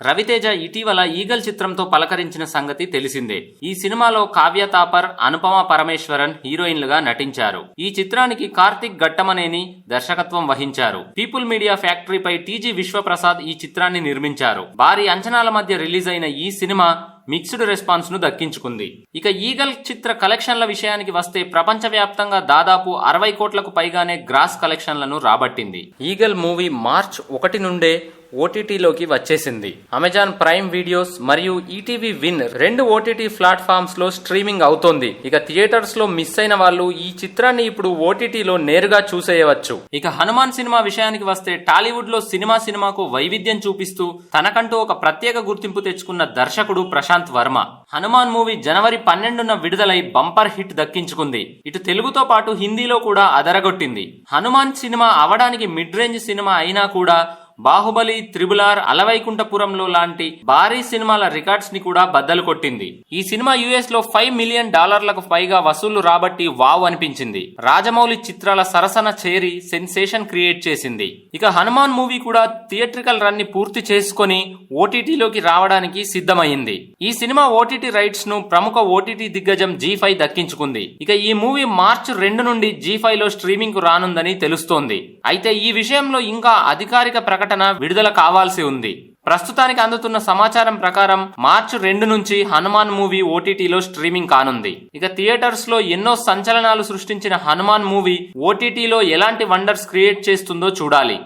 రవితేజ ఇటీవల ఈగల్ చిత్రంతో పలకరించిన సంగతి తెలిసిందే. ఈ సినిమాలో కావ్య తాపర్, అనుపమ పరమేశ్వరన్ హీరోయిన్లుగా నటించారు. ఈ చిత్రానికి కార్తిక్ ఘట్టమనేని దర్శకత్వం వహించారు. పీపుల్ మీడియా ఫ్యాక్టరీపై టీజీ విశ్వప్రసాద్ ఈ చిత్రాన్ని నిర్మించారు. భారీ అంచనాల మధ్య రిలీజ్ అయిన ఈ సినిమా మిక్స్డ్ రెస్పాన్స్ ను దక్కించుకుంది. ఇక ఈగల్ చిత్ర కలెక్షన్ల విషయానికి వస్తే ప్రపంచవ్యాప్తంగా దాదాపు 60 కోట్లకు పైగానే గ్రాస్ కలెక్షన్లను రాబట్టింది. ఈగల్ మూవీ మార్చ్ 1 నుండే ఓటీటీలోకి వచ్చేసింది. అమెజాన్ ప్రైమ్ వీడియోస్ మరియు ఈటీవీ విన్ 2 ఓటీటీ ప్లాట్ఫామ్స్ లో స్ట్రీమింగ్ అవుతోంది. ఇక థియేటర్స్ లో మిస్ అయిన వాళ్ళు ఈ చిత్రాన్ని ఇప్పుడు ఓటీటీలో నేరుగా చూసేయవచ్చు. ఇక హనుమాన్ సినిమా విషయానికి వస్తే టాలీవుడ్ లో సినిమాకు వైవిధ్యం చూపిస్తూ తనకంటూ ఒక ప్రత్యేక గుర్తింపు తెచ్చుకున్న దర్శకుడు ప్రశాంత్ వర్మ. హనుమాన్ మూవీ జనవరి 12న విడుదలై బంపర్ హిట్ దక్కించుకుంది. ఇటు తెలుగుతో పాటు హిందీలో కూడా అదరగొట్టింది. హనుమాన్ సినిమా అవడానికి మిడ్ రేంజ్ సినిమా అయినా కూడా బాహుబలి, త్రిబుల్-ఆర్, అలవైకుంఠపురంలో లాంటి భారీ సినిమాల రికార్డ్స్ ని కూడా బద్దలు కొట్టింది. ఈ సినిమా యుఎస్ లో $5 మిలియన్ పైగా వసూళ్లు రాబట్టి వావ్ అనిపించింది. రాజమౌళి చిత్రాల సరసన చేరి సెన్సేషన్ క్రియేట్ చేసింది. ఇక హనుమాన్ మూవీ కూడా థియేట్రికల్ రన్ ని పూర్తి చేసుకుని ఓటీటీలోకి రావడానికి సిద్ధమైంది. ఈ సినిమా ఓటీటీ రైట్స్ ను ప్రముఖ ఓటీటీ దిగ్గజం జీ5 దక్కించుకుంది. ఇక ఈ మూవీ మార్చి 2 నుండి జీ5 లో స్ట్రీమింగ్ కు రానుందని తెలుస్తోంది. అయితే ఈ విషయంలో ఇంకా అధికారిక ప్రకటన విడుదల కావాల్సి ఉంది. ప్రస్తుతానికి అందుతున్న సమాచారం ప్రకారం మార్చి 2 నుంచి హనుమాన్ మూవీ ఓటీటీలో స్ట్రీమింగ్ కానుంది. ఇక థియేటర్స్ లో ఎన్నో సంచలనాలు సృష్టించిన హనుమాన్ మూవీ ఓటీటీలో ఎలాంటి వండర్స్ క్రియేట్ చేస్తుందో చూడాలి.